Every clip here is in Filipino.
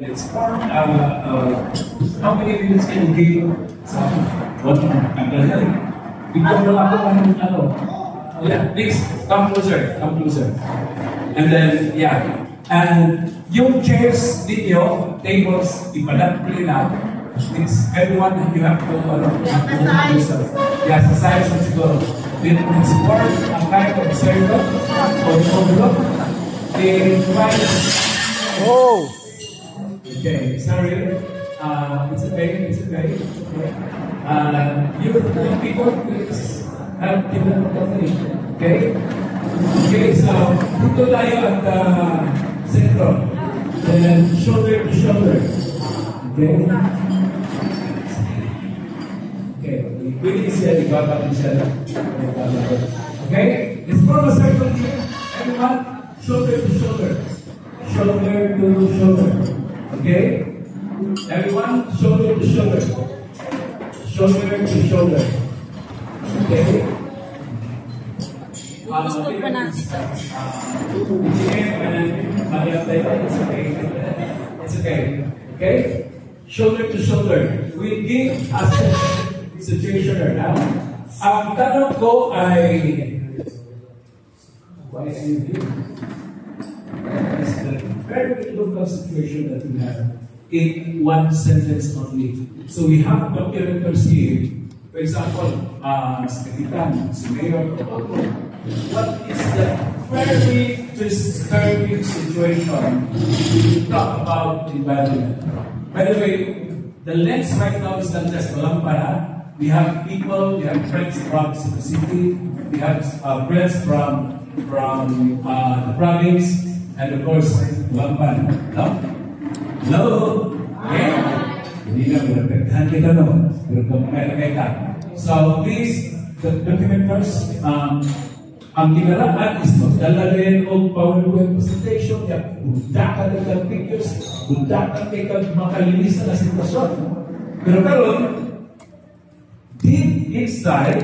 It's for how many minutes can you give sa what bigyan mo ako ng yeah, please come closer. And then yeah, and yung chairs ninyo, tables, ipa-play na. It's everyone you have to yourself. Yeah, sa size of siguro. It's for a kind of circle or overlook. They provide. Oh. Okay, sorry. It's okay. You people, please have given company. Okay? Okay, so dito tayo at center. Then shoulder to shoulder. Okay? Okay, pwede siya, ibabalik siya. Okay? Let's form a circle here. Everyone, shoulder to shoulder. Shoulder to shoulder. Okay? Everyone, shoulder to shoulder. Shoulder to shoulder. Okay? It's okay. Okay? Shoulder to shoulder. We give us a situation now. Ang tanong ko ay, why are you here? It's the very local situation that we have in one sentence only. So we have documenters here. For example, si Kapitan, si Mayor, what is the very disturbing situation to talk about environment? By the way, the lens right now is not just Malampara. We have people, we have friends from the city, we have friends from the province, and of course, Malampara. No? Hello? Yeah? Hindi na pinagpagtahan kita no? Pero kumakain ka. So please, document first. Ang ginaraan is magdala rin o PowerPoint presentation, bundakan ng pictures, bundakan kayo makalinis na sitwasyon. Pero karon, deep inside,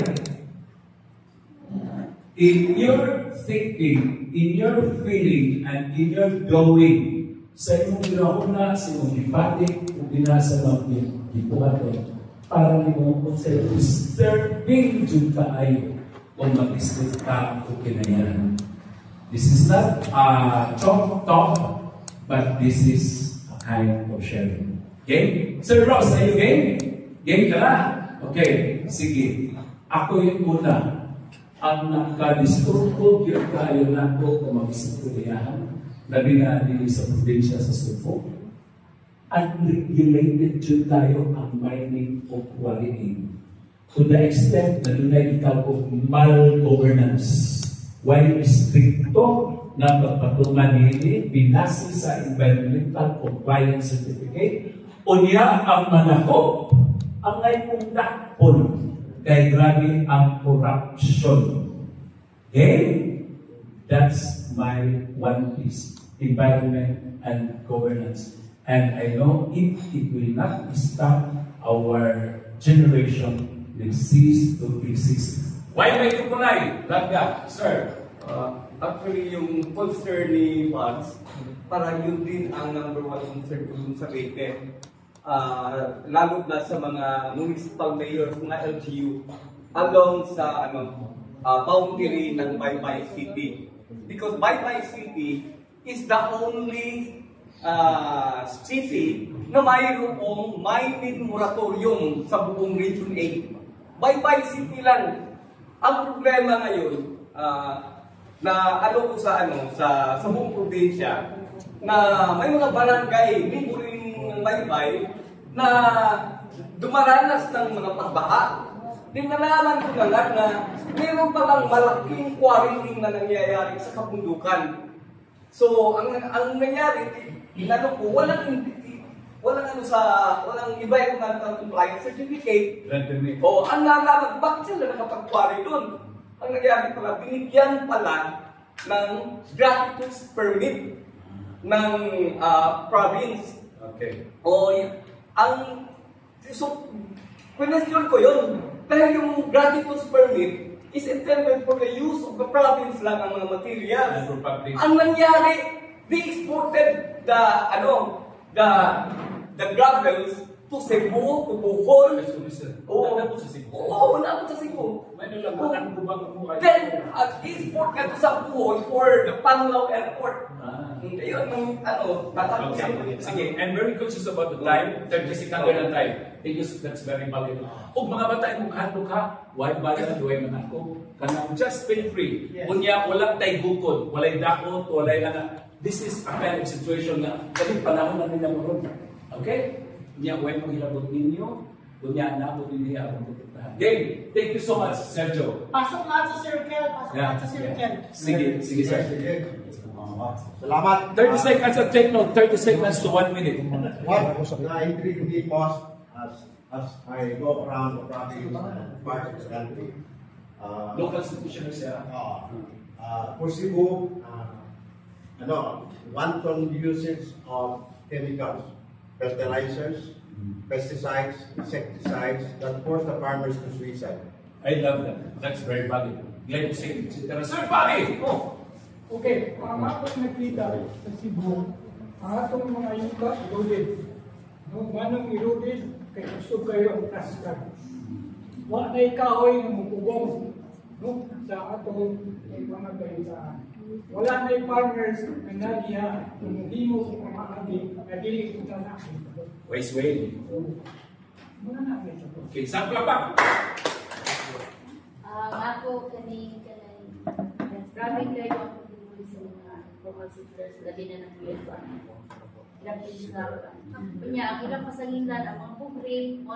in your thinking, in your feeling, and in your doing, sa imong ginahuna, sa imong ipatik, kung dinasa lang yung ipuhato, para mo kung sa disturbing dun kaayo, kung mag-islit ka o kinayaran. This is not a talk, but this is a kind of sharing. Okay? Sir Ross, are you game? Game ka na? Okay, sige. Ako yung una. Ang nakadisturbo, yung kayo na ko kung mag-islit ko niyahan, labi na din sa probinsya sa Suffolk. Unregulated dyan tayo ang mining o quarrying. To the extent na dunay ikaw o mal-governance. While stricto na pagpatungan nini, binasi sa Environmental Compliance Certificate, unya ang manako, ang ay pundakpon, kay grabe ang corruption. Okay? That's my one piece. Environment and governance. And I know if it will not stop, our generation will cease to exist. Why may kukunay? Laga, sir. Actually, yung poster ni Mads, para yun din ang number one concern ko sa Leyte. Lalo na sa mga municipal mayors, mga LGU, along sa boundary ng Baybay City. Because Baybay City is the only city na mayroong mining moratorium sa buong Region 8. Baybay City lang. Ang problema ngayon, na ko sa buong probinsya, na may mga barangay, liburing Baybay, na dumaranas ng mga pagbaha. Dinalaman ko na lang na mayroon palang malaking quarrying na nangyayari sa kabundukan. So, ang nangyari, walang environmental compliance certificate. O, ang nalaman, bakit sila nakapag-quarry doon? Ang nangyari pala, binigyan pala ng gratuitous permit ng province. Okay. O, question ko yun. Dahil yung gratuitous permit is intended for the use of the province lang ang mga materials. Ang nangyari, they exported the gravels to Cebu, to Bohol. Sorry, sir. Oo. Wala po sa Cebu. Oo, wala po sa Cebu. May nalaman ko ba kung ano? Then, export ka to sa Bohol for the Panglao Airport. Ayun, yung tatanong siya. Sige, I'm very conscious about the time. 30 seconds na time. Thank you, that's very valuable. Kung mga bata yung kanto ka, why bayan, duway man ako, kanang just feel free. Kunya, walang tay gukod, walay dakot, walay anak. This is a kind of situation na, kasi panahon na nila mo. Okay? Kunya, huwag maghilabot ninyo, kunya, naabot hindi ako tututahan. Game, thank you so much, Sergio. Pasok lahat sa circle, pasok lahat sa circle. Sige, sir. Salamat. 30 seconds at take note, 30 seconds to 1 minute. What na-intrigue me most as I go around the province and parts of the country. Local institution siya. For Cebu, wanton usage of chemicals, fertilizers, pesticides, insecticides that force the farmers to suicide. I love that. That's very valuable. Glad to see it. Sir, Bobby! Oh. Okay, ang akong nakita sa Cebu, ang atong mga yuta, eroded. No, manong eroded, kay gusto kayo ang taskan. Wa na ikahoy na mupugong, no, sa atong mga kayutaan. Wala na farmers na naliya, tumulimo sa mga abi, na dili ito na nakin. Waste way. Mga nakin ito. Okay, sampla pa. Ako kani grabe kayo ako dito sa mga formal sectors labi na ng UFA. Grabe sa kunya ang ilang pasangindan ang mga pugri mo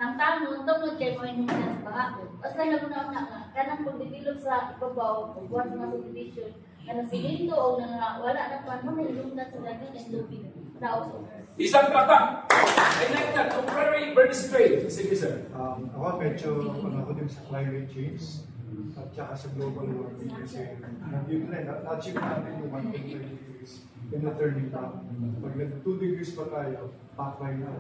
ang tanong tungod kay mo inyong sa baha. Basta na muna nga kanang pag-develop sa ibabaw buwan mga subdivision kana silinto o na wala na pa mo nilungdan sa dagat and lubid. Isang pa. I like that. Very straight. Sige, sir. Ako medyo panahon din sa climate change at saka sa global warming kasi yun na, na-achieve natin yung 1.5 degrees in the turning down. Pag nag 2 degrees pa tayo, backline na.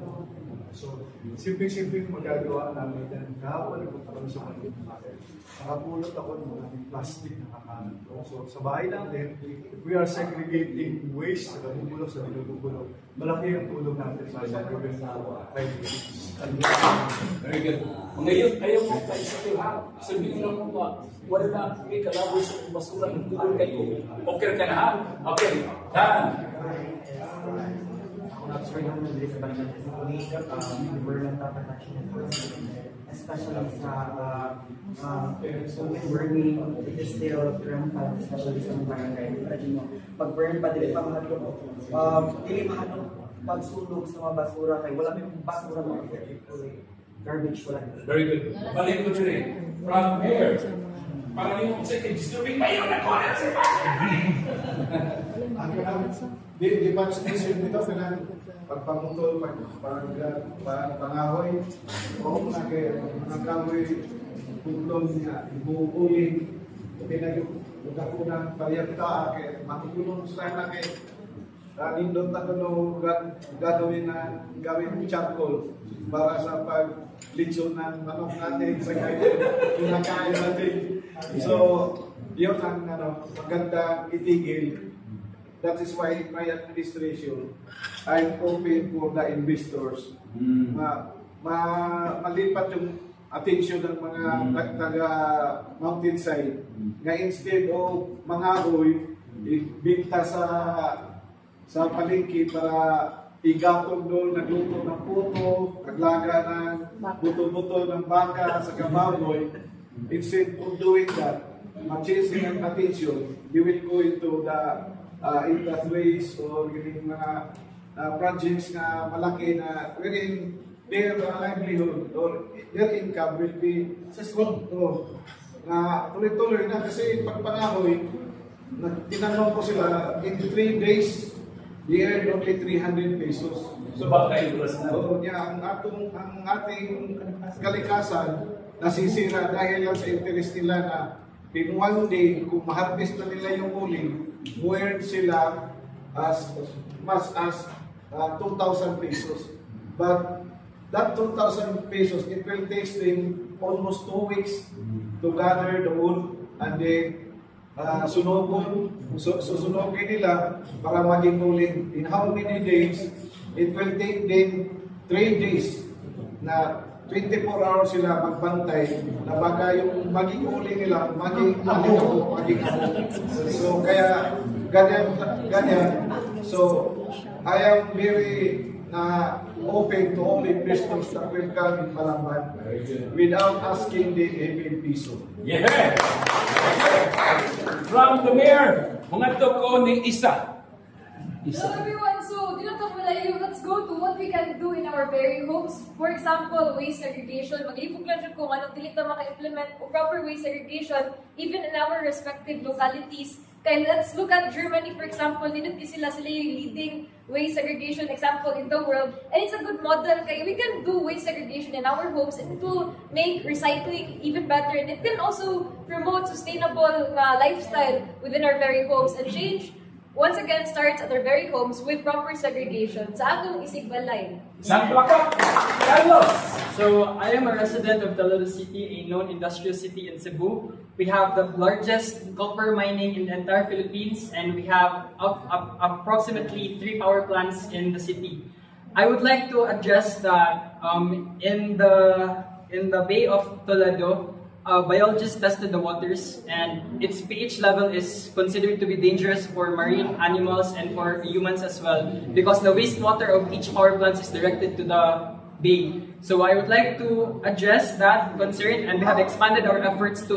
So, simpleng-simpleng magagawa namin yan. Kahapon, nagpunta kami sa maliit na market. Nakapulot ako ng mga plastic na kakanan ko. So, sa bahay natin, if we are segregating waste sa nabubulok, sa dinudubulok, malaki ang tulong natin sa gawin na climate change. Very good. Ngayon, ayaw mo tayo sa tiwa. Sabihin lang mo ba, wala na, may kalawin sa basura ng kulong kayo. Okay ka na ha? Okay. Done. Especially sa open burning, it is still rampant, especially sa mga barangay. Imagine mo, pag-burn pa, dili pa mahadlok. Dili mahadlok pagsulog sa mga basura, kay wala may basura mga garbage wala. Very good. Balik ko rin. From here. Para yung disturbing pa yun na ko na si Di ba station nito kailangan pagpamutol, pangahoy, o mga kahoy, putlong niya, ibuuling, pinag-ugakunang paryata, matutulong sana kay nindot na kuno gawin charcoal para sa paglitsyon ng manok natin sa kinakain natin. So, yun ang magandang itigil. That is why my administration, I'm open for the investors. Malipat yung attention ng mga taga mountainside nga instead of mangahoy, ibinta sa palengke para igatong doon, nagluto ng puto, naglaga ng buto-buto ng baka sa kababoy. Instead of doing that, ma-chasing ang attention, you will go into the industries or yung mga projects na malaki na wherein their livelihood or their income will be na tuloy-tuloy na kasi pag pangahoy, tinanong ko sila, in 3 days, they earn only 300 pesos. So, bakit kayo na? Oo, ang ating kalikasan nasisira dahil lang sa interest nila na in one day, kung ma-harvest na nila yung uling, earn sila as much as 2,000 pesos. But that 2,000 pesos, it will take them almost 2 weeks to gather the wool and then sunugin nila para maging uling. In how many days it will take them 3 days na 24 hours sila magbantay na baka yung maging uli nila, maging ako. So kaya ganyan. So I am very open to all investors that will come in Balamban without asking the even piso. Yeah! From the mayor, mga toko ni Isa. Hello everyone, so let's go to what we can do in our very homes. For example, waste segregation. Mag-ipog lang dyan kung anong dili na maka-implement o proper waste segregation even in our respective localities. Kaya let's look at Germany, for example. Sila yung leading waste segregation example in the world. And it's a good model. Kaya we can do waste segregation in our homes and it will make recycling even better. And it can also promote sustainable lifestyle within our very homes. And change, once again, starts at our very homes with proper segregation. Sa atong Isigbalay. Carlos! So, I am a resident of Toledo City, a known industrial city in Cebu. We have the largest copper mining in the entire Philippines, and we have approximately 3 power plants in the city. I would like to address that in the Bay of Toledo, biologists tested the waters, and its pH level is considered to be dangerous for marine animals and for humans as well, because the wastewater of each power plant is directed to the bay. So I would like to address that concern, and we have expanded our efforts to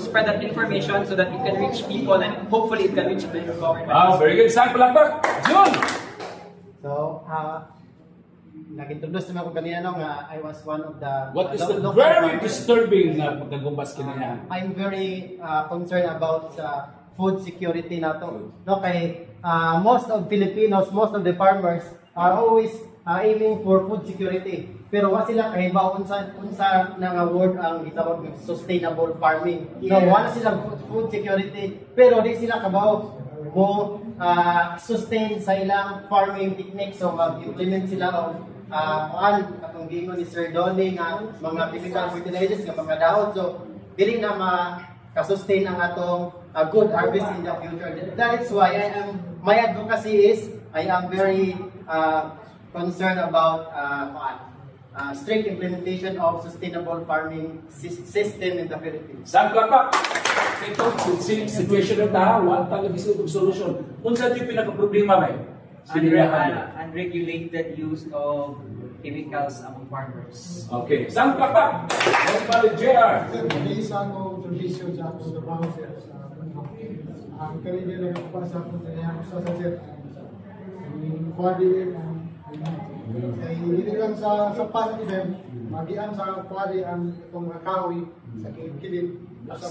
spread that information so that it can reach people and hopefully it can reach the government. Very good. Saan palakpak? Jun! So, nag-introduce naman ko kanina nga I was one of the... What is the very disturbing na pagkagumbas kinaya? I'm very concerned about food security na to. No, kay most of Filipinos, most of the farmers are always aiming for food security. Pero wa sila kahibaw unsa nga word ang gitawag ng sustainable farming. No, wala silang food security, pero di sila kabaw mo sustain sa ilang farming techniques. So mag-implement sila og atong gingon ni Sir Donnie nga mga chemical fertilizers nga mga dahon. So dili na maka-sustain ang atong good harvest in the future. That is why my advocacy is I am very concerned about strict implementation of sustainable farming system in the Philippines. Saan palakpak? Ito, situation na ta, wala talaga solution. Kung saan yung pinaka-problema ba? Unregulated use of chemicals among farmers. Okay. Saan palakpak? Honorable JR. Isa ko tradisyon sa akong trabaho ang karina na kapasa ko sa sir. Yung body ay hindi lang sa pan event, magian sa kwari ang itong kahoy sa kilid sa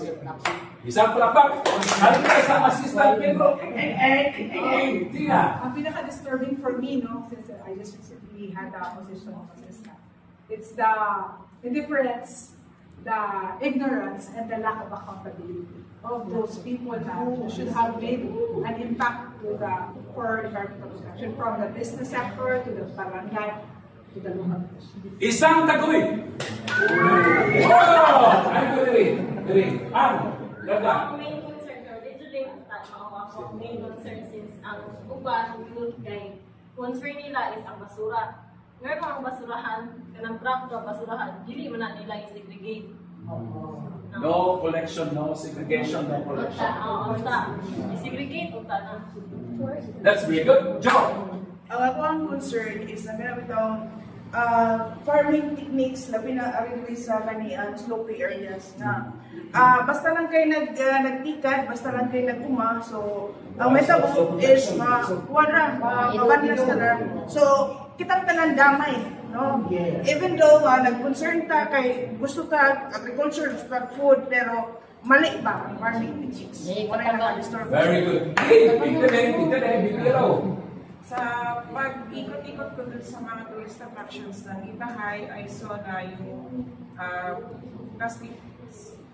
Isang palakpak. Ano na sa assistant Pedro? Tina. Ang pinaka-disturbing for me, no, since I just recently had the position of assistant, it's the indifference, the ignorance, and the lack of accountability of those people who should have made an impact for environmental protection, from the business sector to the barangay to the local. Isang taguig. Oh! Ay, diri. Ang main concern ko, dito din ang main concern since ang uban, youth kay concern nila is ang basura. Ngayon ang basurahan, kanang truck na basurahan, dili mo na nila i-segregate. No collection, no segregation, no collection. I-segregate o ta na. That's very good. Joe! Ang ako ang concern is na meron itong farming techniques na pinag-arigli sa kaniang slopey areas na basta lang kayo nagtikad, basta lang kayo nag-uma, so ang metabo is mabanlas na lang. So, kitang tanan damay, no? Even though nag-concern ta kay gusto ta agriculture, gusto ta food, pero mali ba ang farming techniques? Very good. Bigdere. Sa pag-ikot-ikot ko dun sa mga tourist attractions ng Ibahay, I saw na yung plastic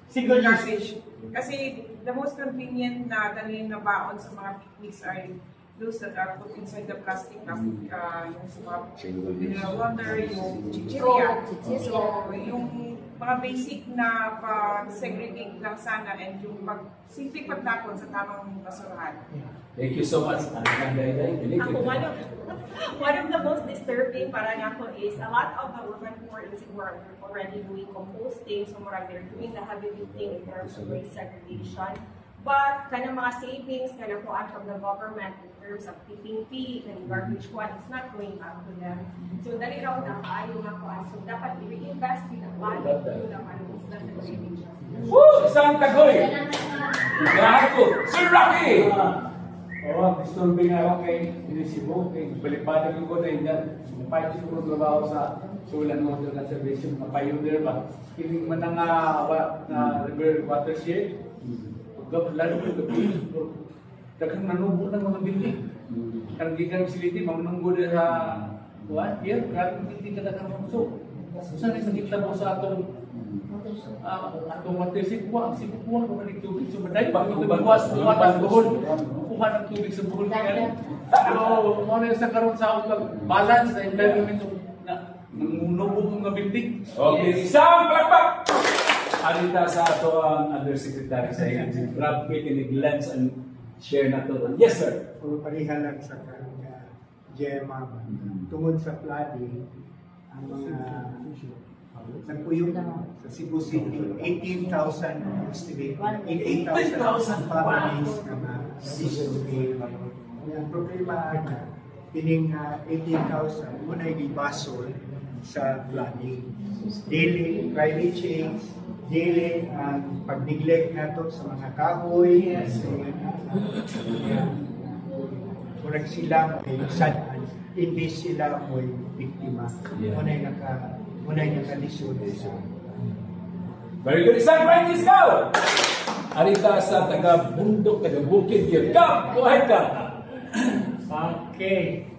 single garbage. Kasi the most convenient na dalhin na baon sa mga picnics ay those that are put inside the plastic na yung mineral water, yung chichirya. So, yung mga basic na pag-segregate lang sana and yung simpleng pagtapon sa tamang basurahan. Thank you so much. One of the most disturbing para nga ko is a lot of the urban poor in Cebu are already doing composting, so they're doing the heavy lifting in terms of waste segregation. But kanang mga savings kanang kuan from the government in terms of tipping fee and garbage one, it's not going back to them. So dali raw na kaayo nga kuan. So dapat i-reinvest in ang money to the manus na segregation. Woo! Isang tagoy! Lahat ko! Sir Rocky! Disturbing nga ako kay Cebu, kay balik-balik ko na yun dyan. Napayos ko trabaho sa Sulan Water Conservation, na-pioneer ba? Kining man na river watershed, lalo ko gabi, dagang nanubo ng mga building. Karang di ka facility, manununggo na sa buwan, here, karang hindi ka dagang mamso. Saan ay sakit lang mo sa atong watershed buwan, buwan ko manig tubig. So, maday, bakit ito buwas ang buhol? Kuha ng tubig sa buhol niya. So, ano yung sa karoon sa akong balance na environment na nangunubo ng mga building. Okay, isang palakpak! Alita sa ato ang Undersecretary sa agency. Grabe, kiniglance and share na to. Yes, sir. Puro parihan lang sa GMA. Tungod sa flooding, ang mga nagpuyog sa Cebu City, 18,000 estimate, 88,000 families na na-disobey. Ang problema na pining 18,000 muna ibasol sa flooding. Daily climate change, daily ang pag-neglect nato sa mga kahoy, murag sila may sadan, hindi sila may biktima. Muna yung nakalisod. Very good. Isang Francis, go! Alita sa taga-bundok, taga-bukid here. Come! Go ahead ka! Okay.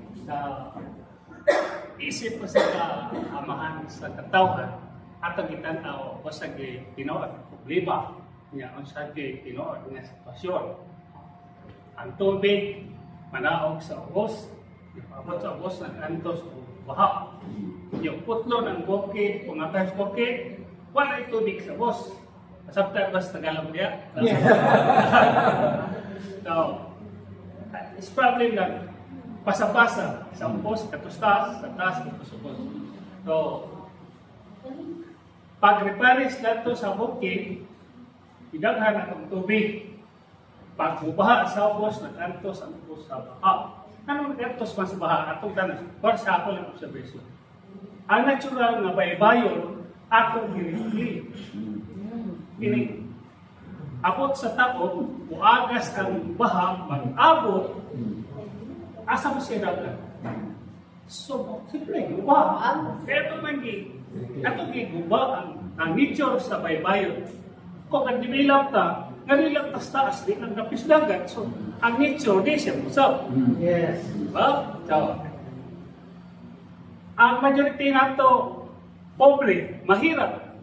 Isip ko sa amahan sa katawan, atong itanaw, basta tinood, problema, niya, ang sa tinood nga sitwasyon. Ang tubig, manaog sa ubos, ipabot sa ubos, nag-antos o baha. Yung putlo ng bukid, pungatang bukid, wala yung tubig sa ubos. Masabta, basta Tagalog niya. So, it's probably na pasa-pasa sa ubos, katustas, sa taas, katusubos. So, pag-reparis nato sa bukid, idaghan ang tubig. Pag mubaha sa ubos, nag-antos ang ubos sa baha. Anong nag-antos man sa baha? Atong tanas, or sa ako lang observation. Ang natural na baybayon, ako directly. Kini, abot sa taon, uagas ang baha, mag-abot, asa mo siya dapat? So, siyempre, guba. Pero ito guba ang nature sa baybayon. Kung ang-develop ta, nalilang taas-taas din ang napis dagat. So, ang nature, di siya musap. Yes. Diba? So, ang majority nato pobre, mahirap.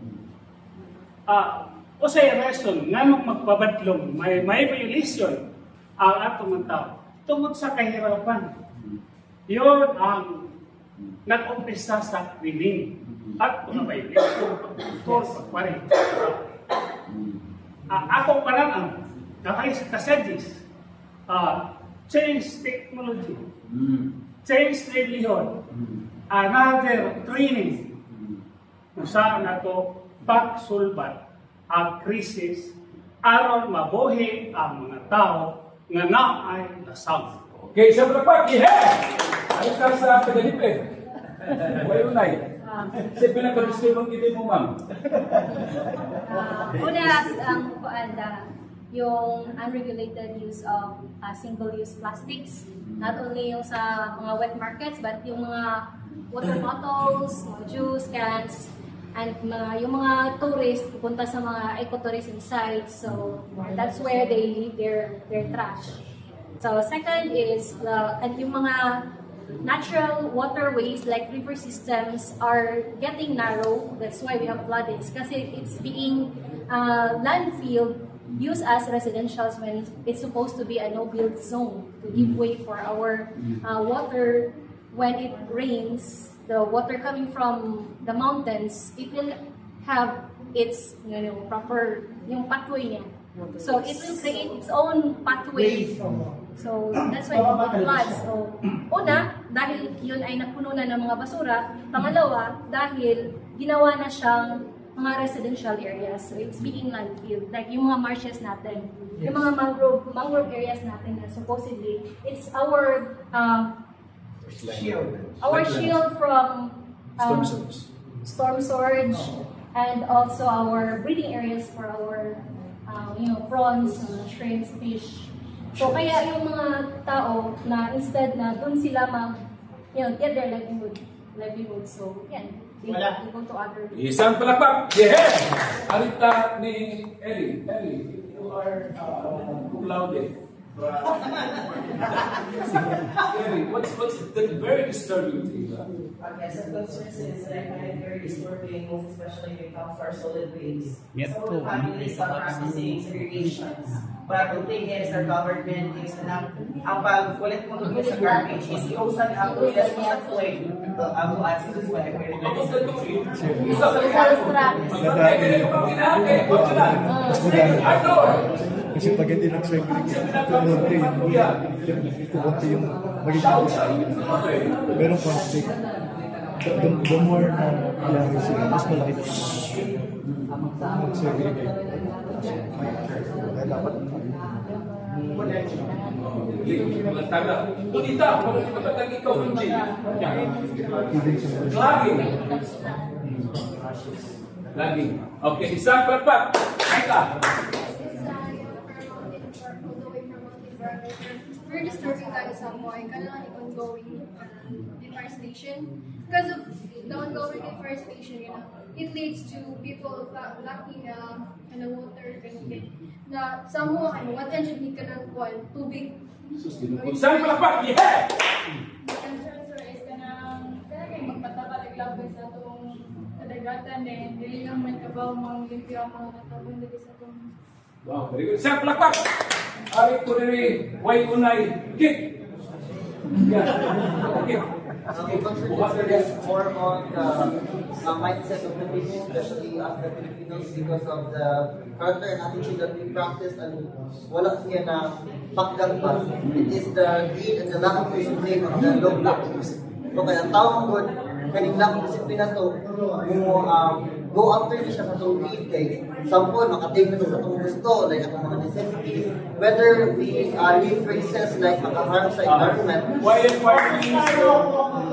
O sa reason, nga nung magpabadlong, may violation ang atong mga tao tungkol sa kahirapan. Yun ang nag-umpisa sa krimen at mga violation for pagpari. Ako parang kasadis, change technology, change livelihood, another training kung saan nato pagsulbat ang krisis aron mabuhi ang mga tao nga naay lasang. Okay, sa palakpak, yeah! Ayos ka sa tagalipid. Why unay? Kasi pinag-gusto mong hindi mo, ma'am. Una, yung unregulated use of single-use plastics, not only yung sa mga wet markets, but yung mga water bottles, mga juice cans, and yung mga tourists pupunta sa mga ecotourism sites, so that's where they leave their trash. So second is yung mga natural waterways like river systems are getting narrow. That's why we have floodings, kasi it's being landfill used as residentials when it's supposed to be a no-build zone to give way for our water. When it rains, the water coming from the mountains, it will have its proper yung pathway niya. So it will create its own pathway. So, that's why it floods. So, una, dahil yun ay napuno na ng mga basura. Pangalawa, dahil ginawa na siyang mga residential areas. So, it's being landfill. Like yung mga marshes natin. Yung mga mangrove areas natin na supposedly, it's our shield from storm surge, and also our breeding areas for our prawns, shrimps, fish. So kaya yung mga tao na instead na doon sila get their livelihood. So yan, they go to other. Isang palakpak! Yeah! Alita ni Ellie. Ellie, you are cum laude. Ellie, what's the very disturbing thing? Okay, so concerns is I find very disturbing, most especially when it comes to our solid waste. Yep. Some of the families are practicing segregations. But the thing is, our government is na ang pag-collect mo ng sa garbage is iusan ang ilas mo sa tuwing ang buwan sa tuwing kasi pag hindi nag-segregate, kukunti yung magiging merong conflict. The more na ilang sila, mas malaki mag-segregate. Kaya dapat Punita, magkakatag ikaw, Funji. Laging. Okay, isang palpak. Ika. Very disturbing that is why kailangan ongoing deforestation. Because of the ongoing deforestation, it leads to people lacking water, na samo attention ni kanang tubig. Isang palpak. Yeah! Concern sir is kanang magpatabalag labay sa atong kadagatan and dili lang man kabaw mga limpyo ang mga natabon dili sa atong. Wow, very good. Isang palakpak! Ari ko rin, way unay, kick! Yeah. It's more on the mindset of the people, especially as the Filipinos, because of the character and attitude that we practice and wala siya na bakgang pa. It is the greed and the lack of discipline of the low blackness. So kaya ang tawag ko, kaning lack of discipline na to, go after niya siya sa itong greed kay sampol, makatake na sa itong gusto, like ang mga necessities. Whether we leave traces like makaharm sa environment,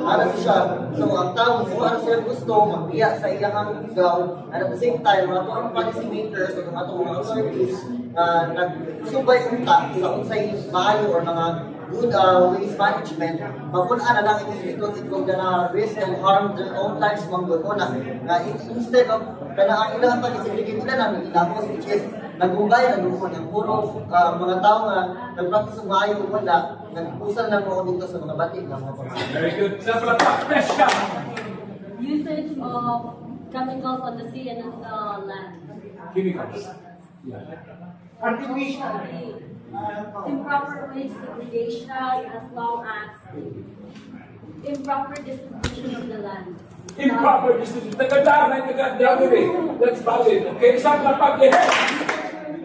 ano siya, so ang tao, kung ano siya gusto, magbiya sa iyang igaw, and at the same time, mga itong policy makers o mga itong mga authorities, nagsubay unta sa unsay maayo or mga good waste management, mapunan na lang it because it will gonna risk and harm their own lives mga good na instead of ang ilang pag-isipigin nila namin ilamos, which is nagugay na lukon ang puro mga tao nga nag-practice ng maayo wala, nagpusan lang mo dito sa mga batik ng mga pagkakas. Very good. Usage of chemicals on the sea and on the land. Chemicals. Artificial. Improper waste segregation as well as improper distribution of the land. Improper distribution. That's valid. Okay, isang palpak.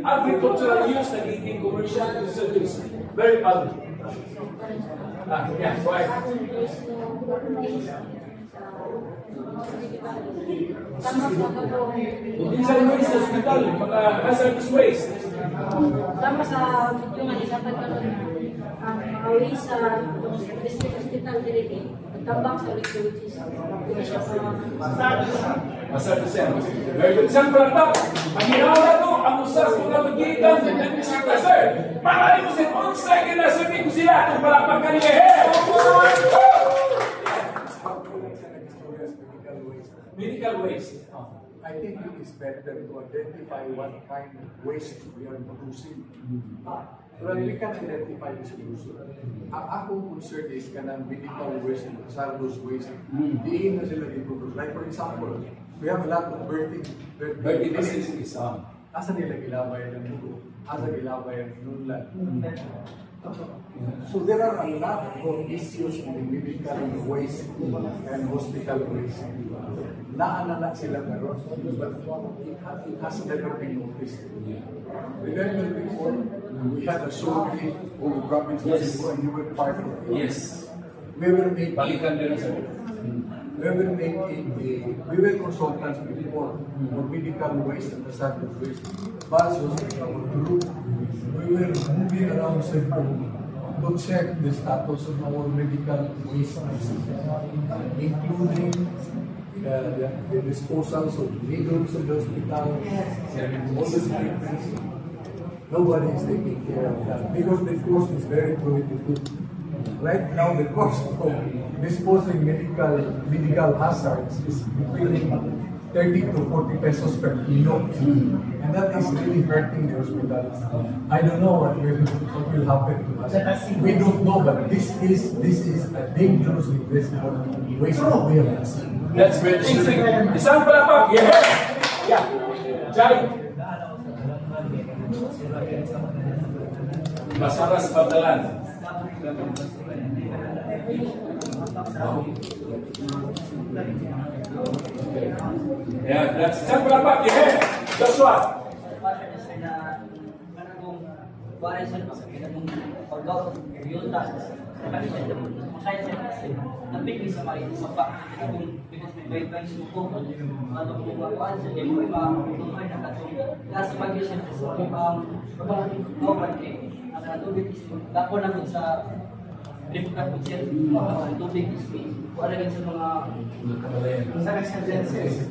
Agricultural use nagiging commercial use. Very valid. Yeah, right. Minsan waste sa hospital, mga hazardous waste. Tama sa video nga dapat mga waste sa district hospital direct tambak sa utilities. Hazardous. Very good. Isang palpak. Ang ginawa na ito, ang usas mga magitan ng bisita, sir. Maraming mo sa 1 second na sabihin ko sila itong palakpak kanina. Medical waste. I think it is better to identify what kind of waste we are producing. So that we can identify the solution. Ang akong concern is kanang medical waste, hazardous waste. Diin na sila i-produce. Like for example, we have a lot of birthing facilities. Asa nila gilabay ng dugo? Asa gilabay ng nunlan? So there are a lot of issues in the medical waste and hospital waste. Naalala sila meron, but it has never been noticed. Remember before, we had a survey of the province of Cebu and you were part of it. Yes. We were making we were consultants before for medical waste and hazardous waste. But our group, we were moving around Cebu to check the status of our medical waste, including the disposals of needles in the hospital and all the treatments. Nobody is taking care of that because the cost is very prohibitive. Right now, the cost of disposing medical hazards is between 30 to 40 pesos per kilo. And that is really hurting the hospital. I don't know what will happen to us. We don't know, but this is a dangerous investment waste that we have seen. That's very interesting. Isang palapag! Yeah! Yeah! Jai! Masaras Pagdalan. Yeah, that's isang palapag! Yeah! Joshua!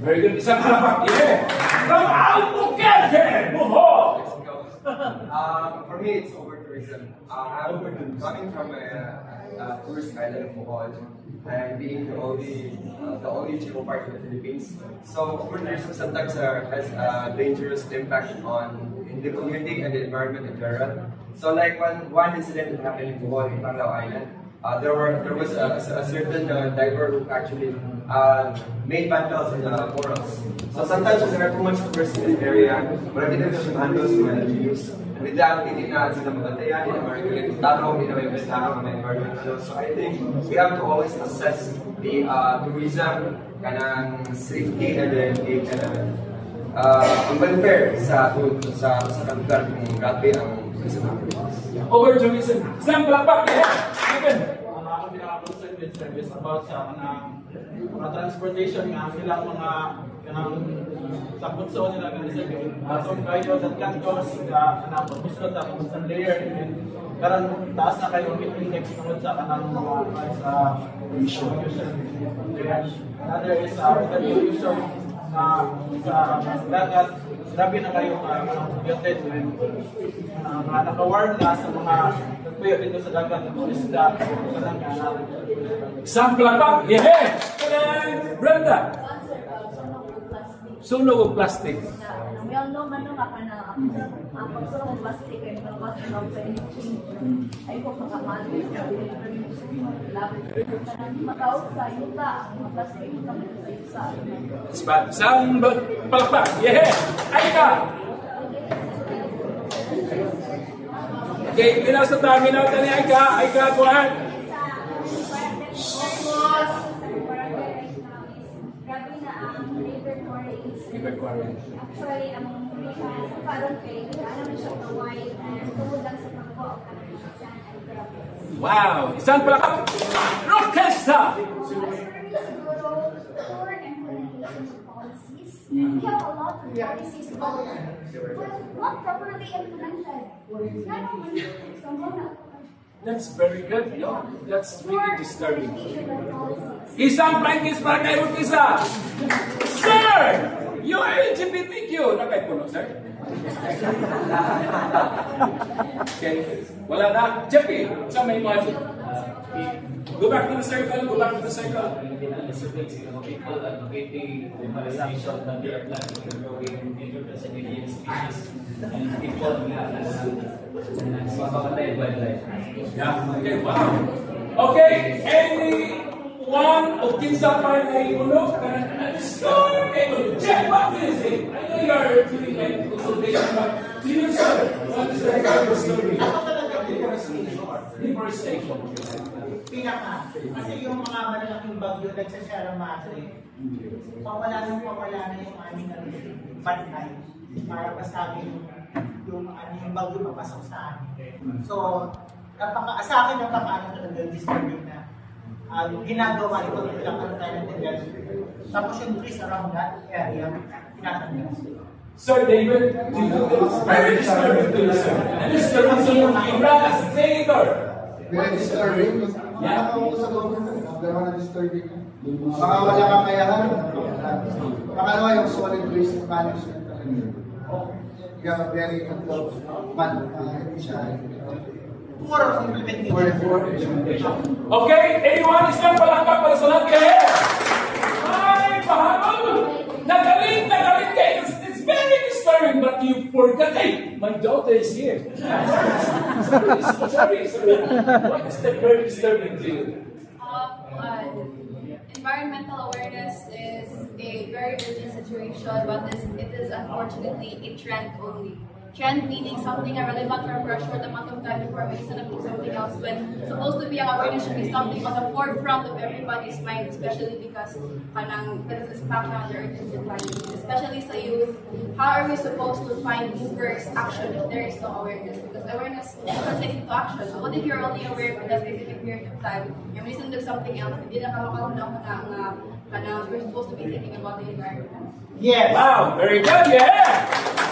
Very good. Isang palapag! Yeah! From Albuquerque! Bohol! For me, it's over-tourism. I'm coming from a tourist island of Bohol and being the only Chico part of the Philippines. So over-tourism sometimes has a dangerous impact in the community and the environment in general. So like one incident that happened in Bohol, in Panglao Island, there was a certain diver who actually made vandals in the corals. So sometimes when there are too much tourists in the area, marami na yung vandals na use. Without hindi na sila mabantayan, hindi na ma-regulate yung tao, hindi na may tao, may environment. So I think we have to always assess the tourism, kanang safety, and then the ang welfare sa kalugar kung grabe ang tourism. Over tourism. Isang palapag! Yeah! Ako pinaka-concern with service about sa mga transportation nga silang mga sa punso nila ng service. So kayo sa Tlancos, gusto sa constant layer, karon taas na kayo yung index tungkol sa kanang mga sa emission. Another is the user sa dagat, grabe na kayo gated mga naka-warn na sa mga nagpuyo dito sa dagat ng isda. Isang palapag! Yeah! Brenda! Sunog of plastic. We all know man ka na ang pagsunog ng plastic ay nabas ng penicillin. Ay ko pagkamali sa labi. Mataw sa yuta, ang plastic kami sa yuta. Isang palapag! Yeah! Ay ka! Okay, pinasa tayo ni Aika. Aika, kuhan! Actually, ang parang kay alam mo siya white and tungod lang sa pagkuha of kanang and graphics. Wow! Isang palakap! Rockesa! We have a lot of policies, but not properly implemented. That's very good, no? That's really disturbing. Isang practice para kay Rockesa! Sir! You are LGBTQ! Nakay puno, sir? Okay. Wala na. Jeffy, sa may mga go back to the circle, go back to the circle. People advocating the validation that they are planning to grow in interpretation species and people mapapatay wildlife. Yeah, okay, wow. Okay, anyone of kinsa pa na iulog? Check what is it? I know you are doing a consultation, but do you sir? What is the story? Deforestation. Pinaka. Kasi yung mga malalaking bagyo nagsasara matre. Pawala na yung aming bantay. Para basta yung bagyo mapasok sa amin. So, sa akin napakaano talaga disturbing na ginagawa ito ng ilang tayo. Tapos yung trees around that area, pinatanggal. Sir David, it's very disturbing to you, sir. And this is the reason you ran as a senator. Very disturbing. Nakakausap ako na disturbing. Baka wala kakayahan. Pangalawa yung solid waste management. You have a very good man. Okay, anyone is there palakpak para sa lahat kaya? Ay, pahabol! Nagaling kayo! It's very disturbing, but you forgot. Hey, my daughter is here. Sorry. What is that very disturbing to you? Environmental awareness is a very urgent situation, but it is unfortunately a trend only. Trend meaning something irrelevant for a short amount of time before we decide to do something else, when supposed to be awareness should be something on the forefront of everybody's mind, especially because it's impact on the urgency planning, especially sa youth. How are we supposed to find movers action if there is no awareness? Because awareness translates into action. So what if you're only aware for that specific period of time, you're listening to something else, hindi na ka makaunang we're supposed to be thinking about the environment. Yes. Wow, very good, yeah!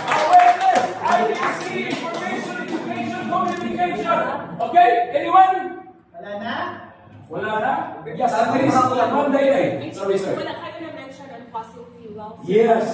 Awareness, IDC, information, education, communication. Okay, anyone? Wala na? Wala na? Yes, please. One day. Sorry, sir. Wala kayo na-mention on fossil fuels. Yes.